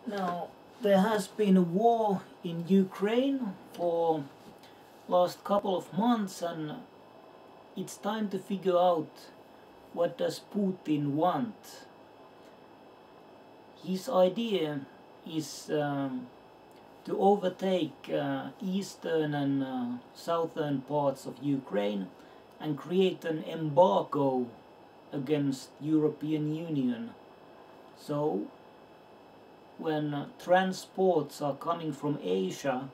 Now, there has been a war in Ukraine for last couple of months, and it's time to figure out what does Putin want. His idea is to overtake eastern and southern parts of Ukraine and create an embargo against European Union. So when transports are coming from Asia,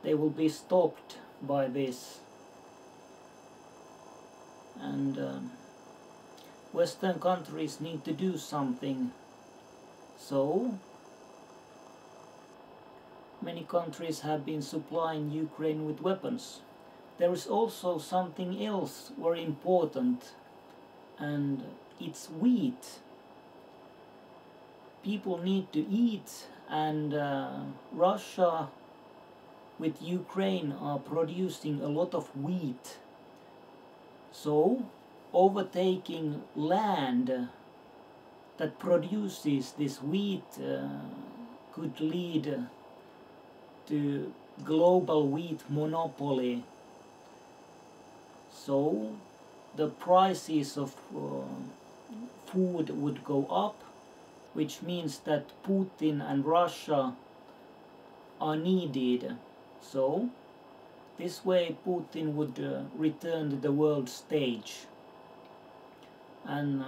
they will be stopped by this. And Western countries need to do something. So many countries have been supplying Ukraine with weapons. There is also something else very important, and it's wheat. People need to eat, and Russia with Ukraine are producing a lot of wheat. So overtaking land that produces this wheat could lead to global wheat monopoly. So the prices of food would go up, which means that Putin and Russia are needed. So this way Putin would return to the world stage. And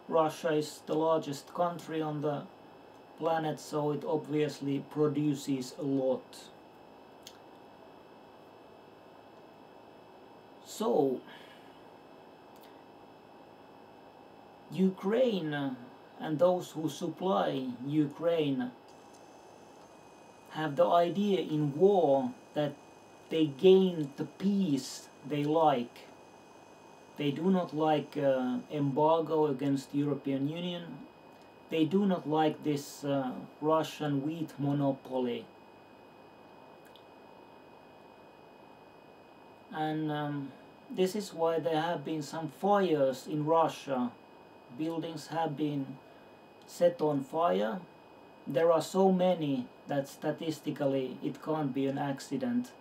Russia is the largest country on the planet, so it obviously produces a lot. So Ukraine and those who supply Ukraine have the idea in war that they gain the peace they like. They do not like embargo against European Union. They do not like this Russian wheat monopoly. And this is why there have been some fires in Russia. Buildings have been set on fire. There are so many that statistically it can't be an accident.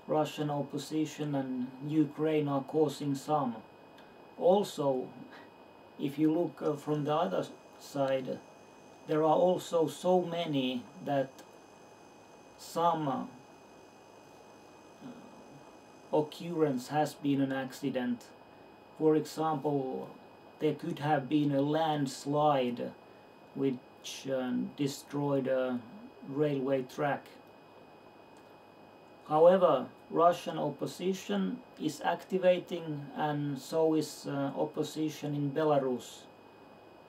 Russian opposition and Ukraine are causing some. Also, if you look from the other side, there are also so many that some occurrence has been an accident. For example, there could have been a landslide which destroyed a railway track. However, Russian opposition is activating, and so is opposition in Belarus.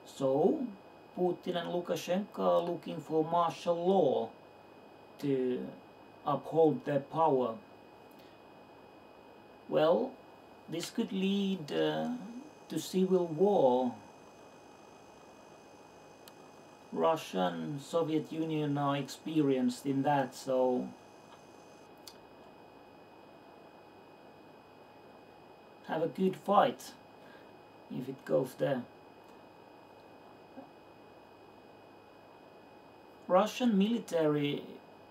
So Putin and Lukashenko are looking for martial law to uphold their power. Well, this could lead to civil war. Russia and Soviet Union are experienced in that, so have a good fight if it goes there. Russian military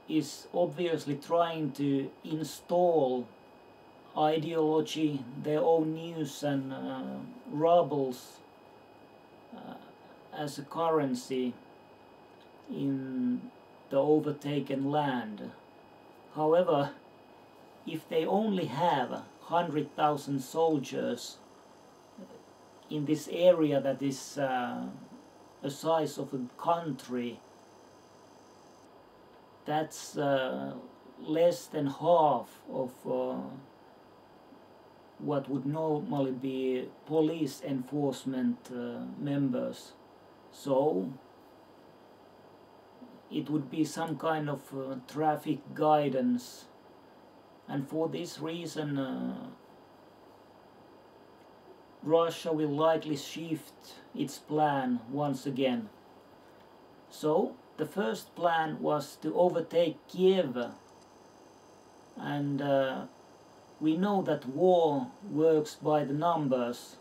is obviously trying to install ideology, their own news and rubles as a currency in the overtaken land. However, if they only have 100,000 soldiers in this area that is the size of a country, that's less than half of what would normally be police enforcement members. So it would be some kind of traffic guidance, and for this reason Russia will likely shift its plan once again. So the first plan was to overtake Kiev, and we know that war works by the numbers.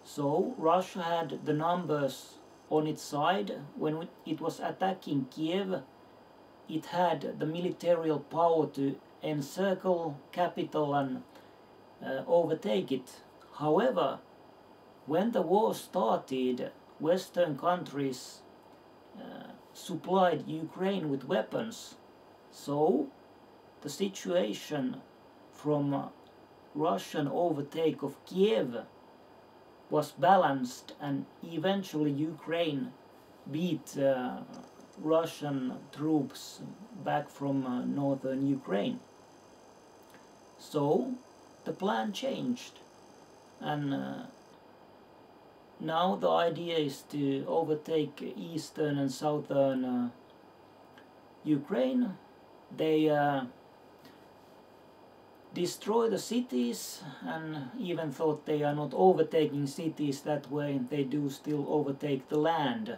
So Russia had the numbers on its side. When it was attacking Kiev, it had the military power to encircle capital and overtake it. However, when the war started, Western countries supplied Ukraine with weapons. So the situation from Russian overtake of Kiev was balanced, and eventually Ukraine beat Russian troops back from northern Ukraine. So the plan changed, and now the idea is to overtake eastern and southern Ukraine. They destroy the cities, and even thought they are not overtaking cities that way, they do still overtake the land.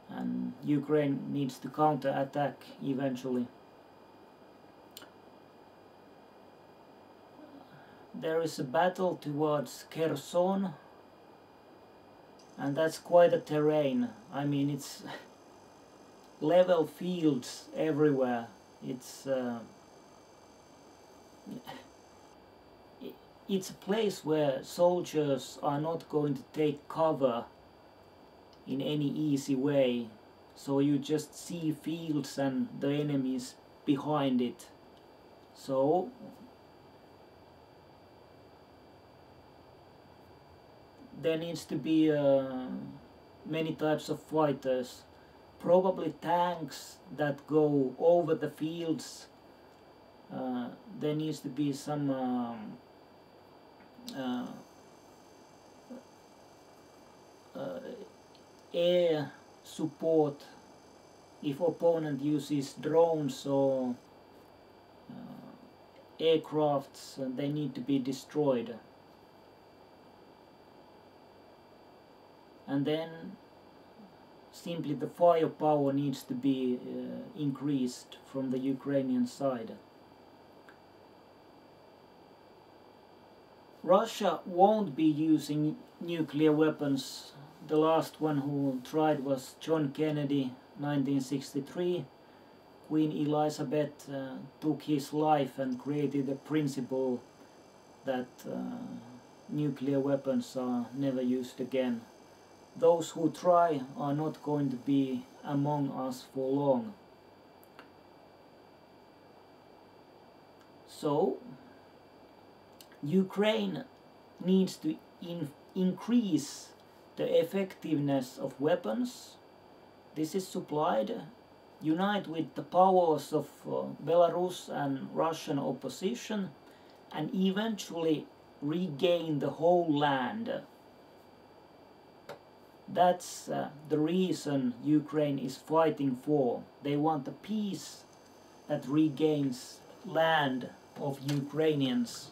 And Ukraine needs to counter-attack eventually. There is a battle towards Kherson, and that's quite a terrain. I mean, it's level fields everywhere. It's a place where soldiers are not going to take cover in any easy way. So you just see fields and the enemies behind it. So there needs to be many types of fighters, probably tanks that go over the fields. There needs to be some air support if opponent uses drones or aircrafts, they need to be destroyed. And then simply the firepower needs to be increased from the Ukrainian side. Russia won't be using nuclear weapons. The last one who tried was John Kennedy, 1963. Queen Elizabeth took his life and created a principle that nuclear weapons are never used again. Those who try are not going to be among us for long. So Ukraine needs to increase the effectiveness of weapons. This is supplied. Unite with the powers of Belarus and Russian opposition, and eventually regain the whole land. That's the reason Ukraine is fighting for. They want a peace that regains land of Ukrainians.